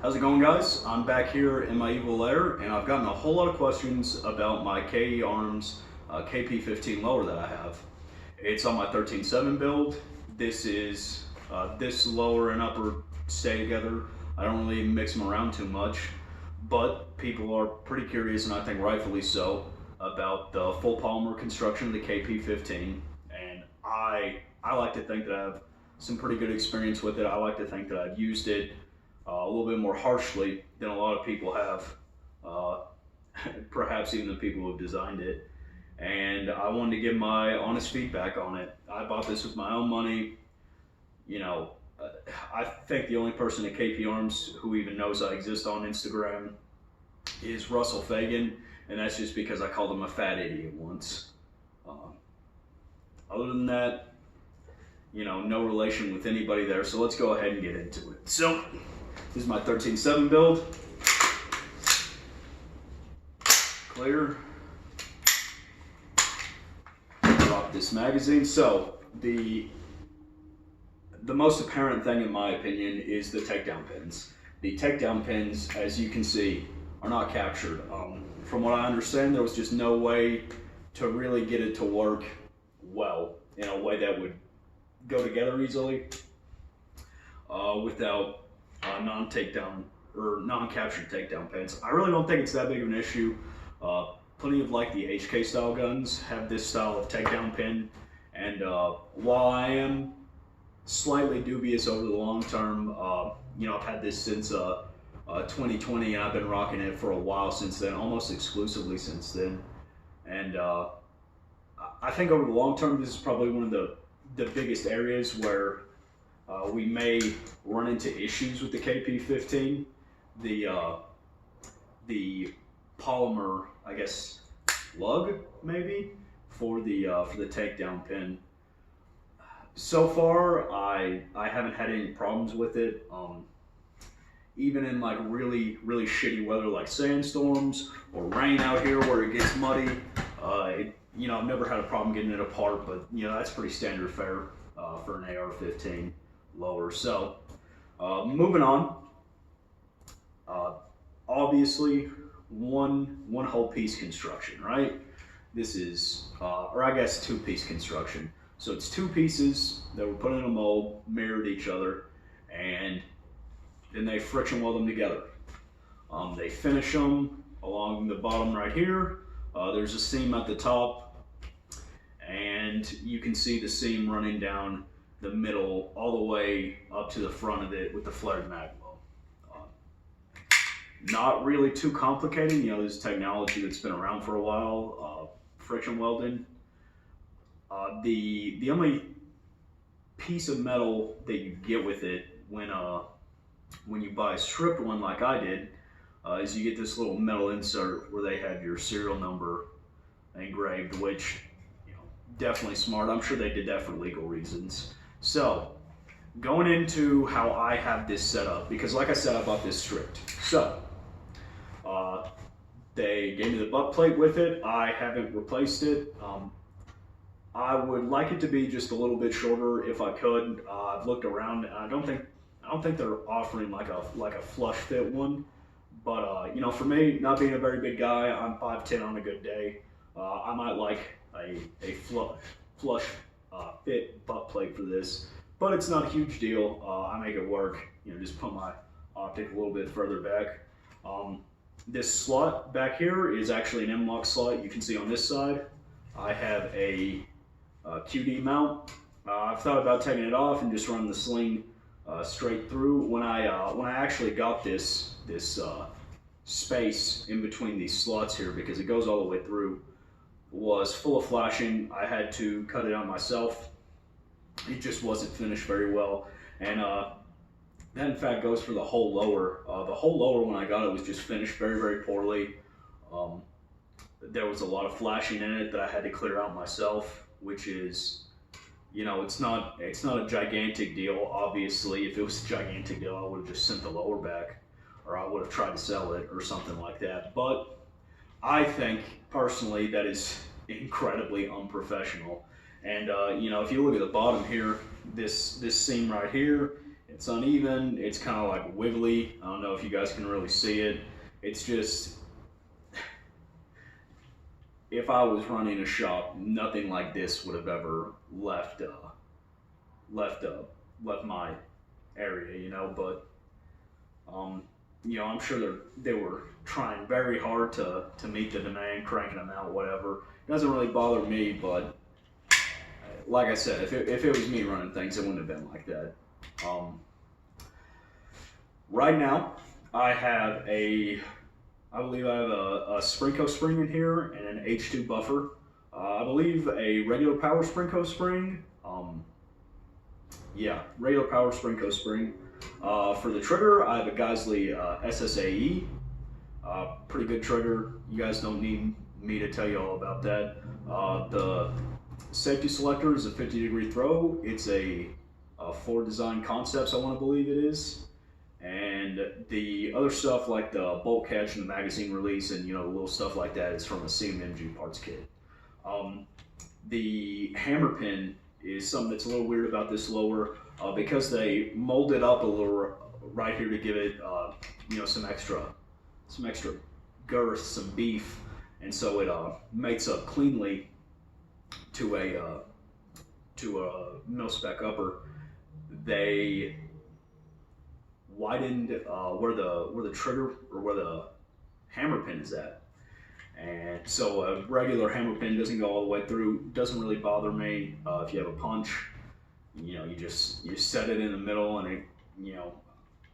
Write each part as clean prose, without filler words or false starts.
How's it going, guys? I'm back here in my evil lair, and I've gotten a whole lot of questions about my KE Arms KP-15 lower that I have. It's on my 13.7 build. This is this lower and upper stay together. I don't really mix them around too much, but people are pretty curious, and I think rightfully so, about the full polymer construction of the KP-15. And I like to think that I have some pretty good experience with it. I like to think that I've used it a little bit more harshly than a lot of people have, perhaps even the people who have designed it. And I wanted to give my honest feedback on it. I bought this with my own money. You know, I think the only person at KP Arms who even knows I exist on Instagram is Russell Fagan, and that's just because I called him a fat idiot once. Other than that, you know, no relation with anybody there, so let's go ahead and get into it. So, this is my 13.7 build. Clear. Drop this magazine. So, the most apparent thing in my opinion is the takedown pins. The takedown pins, as you can see, are not captured. From what I understand, there was just no way to really get it to work well in a way that would go together easily without non-takedown or non-captured takedown pins. I really don't think it's that big of an issue. Plenty of like the HK style guns have this style of takedown pin, and while I am slightly dubious over the long term, you know, I've had this since 2020, and I've been rocking it for a while since then, almost exclusively since then. And I think over the long term, this is probably one of the biggest areas where we may run into issues with the KP-15. The polymer, I guess, lug maybe for the takedown pin. So far, I haven't had any problems with it. Even in like really shitty weather like sandstorms or rain out here where it gets muddy, you know, I've never had a problem getting it apart, but you know, that's pretty standard fare for an AR-15 lower. So moving on, obviously one whole piece construction, right? This is, or I guess two-piece construction. So it's two pieces that were put in a mold, mirrored each other, and then they friction weld them together. They finish them along the bottom right here. There's a seam at the top, and you can see the seam running down the middle all the way up to the front of it with the flared mag weld. Not really too complicated. You know, this is technology that's been around for a while, friction welding. The only piece of metal that you get with it when you buy a stripped one like I did, is you get this little metal insert where they have your serial number engraved, which, you know, definitely smart. I'm sure they did that for legal reasons. So, going into how I have this set up, because like I said, I bought this stripped. So, they gave me the butt plate with it. I haven't replaced it. I would like it to be just a little bit shorter if I could. I've looked around, and I don't think they're offering like a flush fit one. But you know, for me, not being a very big guy, I'm 5'10" on a good day. I might like a flush fit butt plate for this, but it's not a huge deal. I make it work. You know, just put my optic a little bit further back. This slot back here is actually an M-LOK slot. You can see on this side, I have a QD mount. I've thought about taking it off and just running the sling straight through. When I actually got this space in between these slots here, because it goes all the way through, was full of flashing. I had to cut it out myself. It just wasn't finished very well, and that in fact goes for the whole lower. The whole lower, when I got it, was just finished very poorly. There was a lot of flashing in it that I had to clear out myself, which is, you know, it's not a gigantic deal. Obviously, if it was a gigantic deal, I would have just sent the lower back, or I would have tried to sell it or something like that. But I think personally that is incredibly unprofessional. And you know, if you look at the bottom here, this seam right here It's uneven. It's kind of like wiggly. I don't know if you guys can really see it. It's just, if I was running a shop, nothing like this would have ever left my area, you know. But you know, I'm sure they were trying very hard to meet the demand, cranking them out, whatever. It doesn't really bother me, but like I said, if it was me running things, it wouldn't have been like that. Right now, I believe I have a Sprinko spring in here and an H2 buffer. I believe a regular power Sprinko spring. Yeah, regular power Sprinko spring. For the trigger, I have a Geisley SSAE. Pretty good trigger. You guys don't need me to tell you all about that. The safety selector is a 50-degree throw. It's a Ford Design Concepts, I want to believe it is. And the other stuff like the bolt catch and the magazine release and, you know, little stuff like that is from a CMMG parts kit. The hammer pin is something that's a little weird about this lower because they mold it up a little right here to give it, you know, some extra girth, some beef, and so it mates up cleanly to a mil-spec upper. They widened where the trigger or where the hammer pin is at, and so a regular hammer pin doesn't go all the way through. Doesn't really bother me. If you have a punch, you know, you set it in the middle, and it, you know,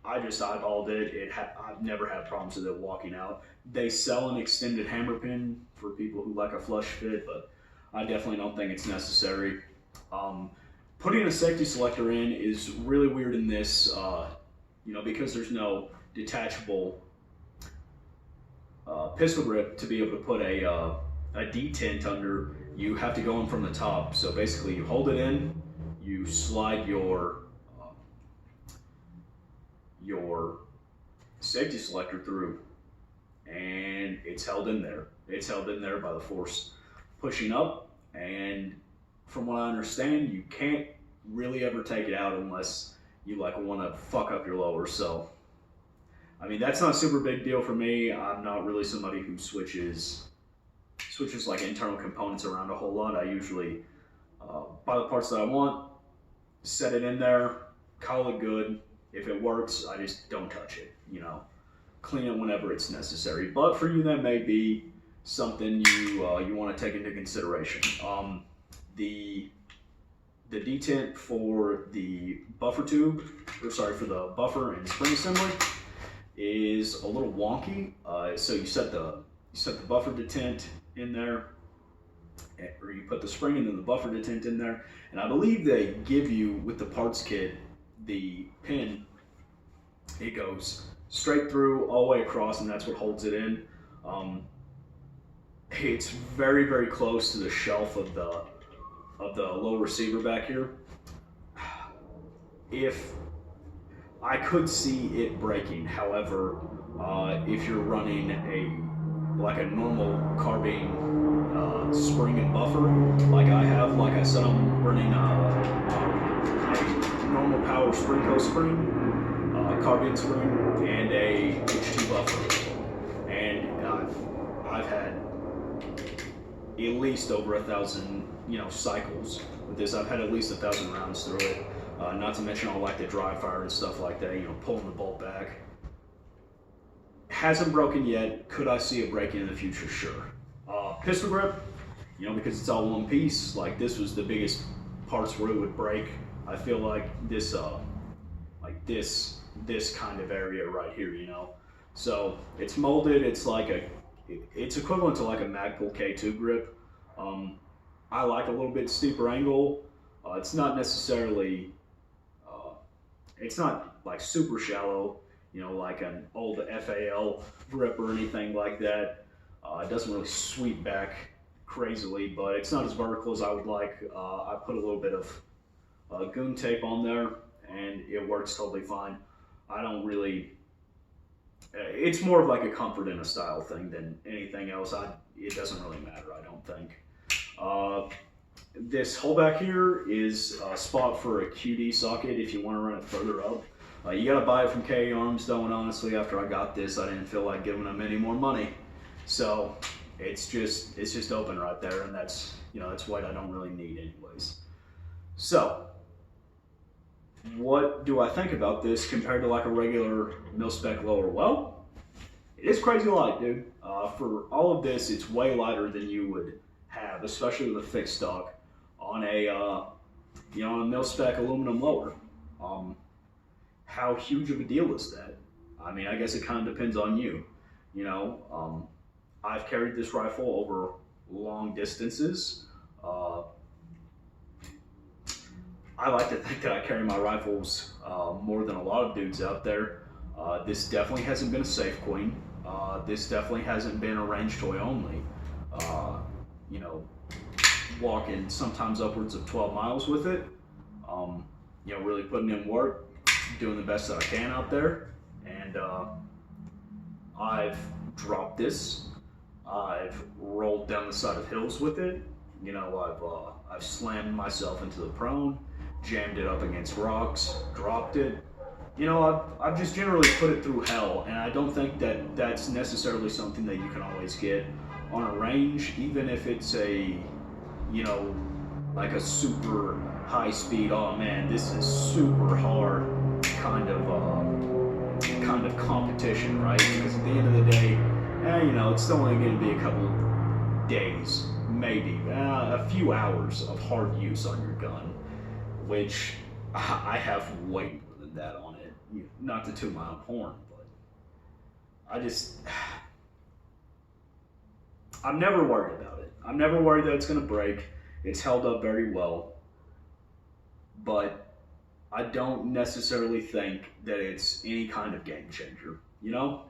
I just eyeballed it. I've never had problems with it walking out. They sell an extended hammer pin for people who like a flush fit, but I definitely don't think it's necessary. Putting a safety selector in is really weird in this, you know, because there's no detachable pistol grip to be able to put a detent under. You have to go in from the top. So basically, you hold it in, you slide your safety selector through, and it's held in there. It's held in there by the force pushing up, and from what I understand, you can't really ever take it out unless you like want to fuck up your lower. So I mean, that's not a super big deal for me. I'm not really somebody who switches like internal components around a whole lot. I usually buy the parts that I want, set it in there, call it good. If it works, I just don't touch it, you know. Clean it whenever it's necessary. But for you, that may be something you want to take into consideration. The detent for the buffer tube, or sorry, for the buffer and spring assembly is a little wonky. So you set the buffer detent in there, or you put the spring and then the buffer detent in there, and I believe they give you with the parts kit the pin. It goes straight through all the way across, and that's what holds it in. It's very, very close to the shelf of the low receiver back here. If I could see it breaking, however, if you're running like a normal carbine spring and buffer, like I have, like I said, I'm running a normal power Sprinko spring, carbine spring, and a H2 buffer, and I've had at least over 1,000, you know, cycles with this. I've had at least 1,000 rounds through it. Not to mention all like the dry fire and stuff like that, you know, pulling the bolt back. Hasn't broken yet. Could I see it breaking in the future? Sure. Pistol grip, you know, because it's all one piece, like this was the biggest parts where it would break. I feel like this kind of area right here, you know. So it's molded, it's equivalent to like a Magpul K2 grip. I like a little bit steeper angle. It's not necessarily, it's not like super shallow, you know, like an old FAL grip or anything like that. It doesn't really sweep back crazily, but it's not as vertical as I would like. I put a little bit of goon tape on there, and it works totally fine. I don't really, it's more of like a comfort and a style thing than anything else. It doesn't really matter, I don't think. This hole back here is a spot for a QD socket if you want to run it further up. You gotta buy it from K Arms though, and honestly, after I got this, I didn't feel like giving them any more money. So it's just open right there, and that's, you know, that's weight I don't really need anyways. So what do I think about this compared to like a regular mil-spec lower? Well, it is crazy light, dude. For all of this, it's way lighter than you would have, especially with a fixed stock on a you know, on a mil-spec aluminum lower. How huge of a deal is that? I mean, I guess it kind of depends on you. You know, I've carried this rifle over long distances. I like to think that I carry my rifles more than a lot of dudes out there. This definitely hasn't been a safe queen. This definitely hasn't been a range toy only. You know, walking sometimes upwards of 12 miles with it. You know, really putting in work, doing the best that I can out there. And I've dropped this. I've rolled down the side of hills with it. You know, I've slammed myself into the prone, jammed it up against rocks, dropped it. You know, I've just generally put it through hell, and I don't think that that's necessarily something that you can always get on a range, even if it's a, you know, like a super high speed, oh man, this is super hard kind of competition, right? Because at the end of the day, you know, it's still only going to be a couple days, maybe a few hours of hard use on your gun, which I have way more than that on it. Not to toot my own horn, but I'm never worried about it. I'm never worried that it's going to break. It's held up very well, but I don't necessarily think that it's any kind of game changer, you know?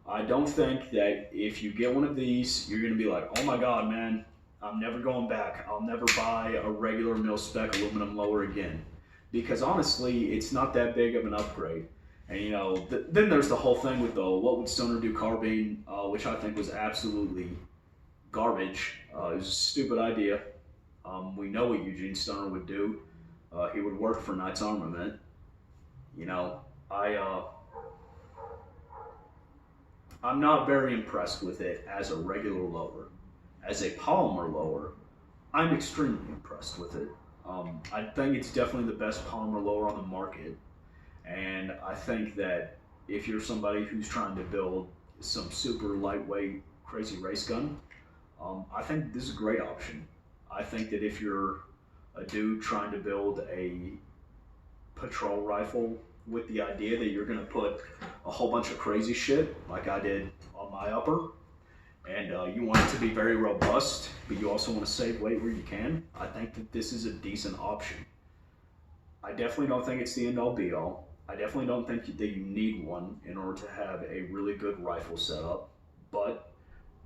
I don't think that if you get one of these, you're going to be like, oh my God, man, I'm never going back. I'll never buy a regular mil-spec aluminum lower again. Because honestly, it's not that big of an upgrade. And you know, then there's the whole thing with the what would Stoner do carbine, which I think was absolutely garbage. It was a stupid idea. We know what Eugene Stoner would do. He would work for Knight's Armament. You know, I'm not very impressed with it as a regular lower. As a polymer lower, I'm extremely impressed with it. I think it's definitely the best polymer lower on the market. And I think that if you're somebody who's trying to build some super lightweight, crazy race gun, I think this is a great option. I think that if you're a dude trying to build a patrol rifle with the idea that you're gonna put a whole bunch of crazy shit, like I did on my upper, and you want it to be very robust, but you also want to save weight where you can, I think that this is a decent option. I definitely don't think it's the end all be all. I definitely don't think that you need one in order to have a really good rifle setup, but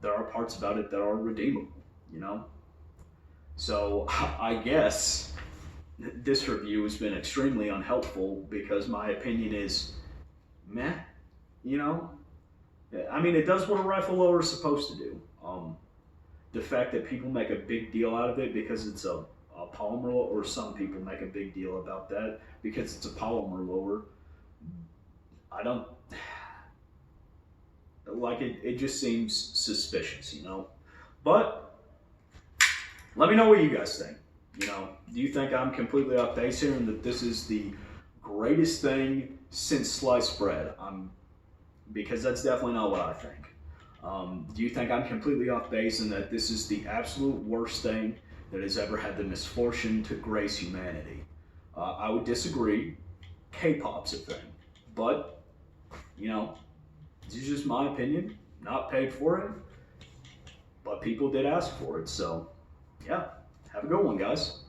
there are parts about it that are redeemable, you know? So I guess this review has been extremely unhelpful because my opinion is meh, you know? I mean, it does what a rifle lower is supposed to do. The fact that people make a big deal out of it because it's a polymer lower, or some people make a big deal about that because it's a polymer lower, I don't, like it just seems suspicious, you know? But let me know what you guys think. You know, do you think I'm completely off base here and that this is the greatest thing since sliced bread? Because that's definitely not what I think. Do you think I'm completely off base and that this is the absolute worst thing that has ever had the misfortune to grace humanity? I would disagree. K-pop's a thing. But, you know, this is just my opinion. Not paid for it. But people did ask for it. So, yeah. Have a good one, guys.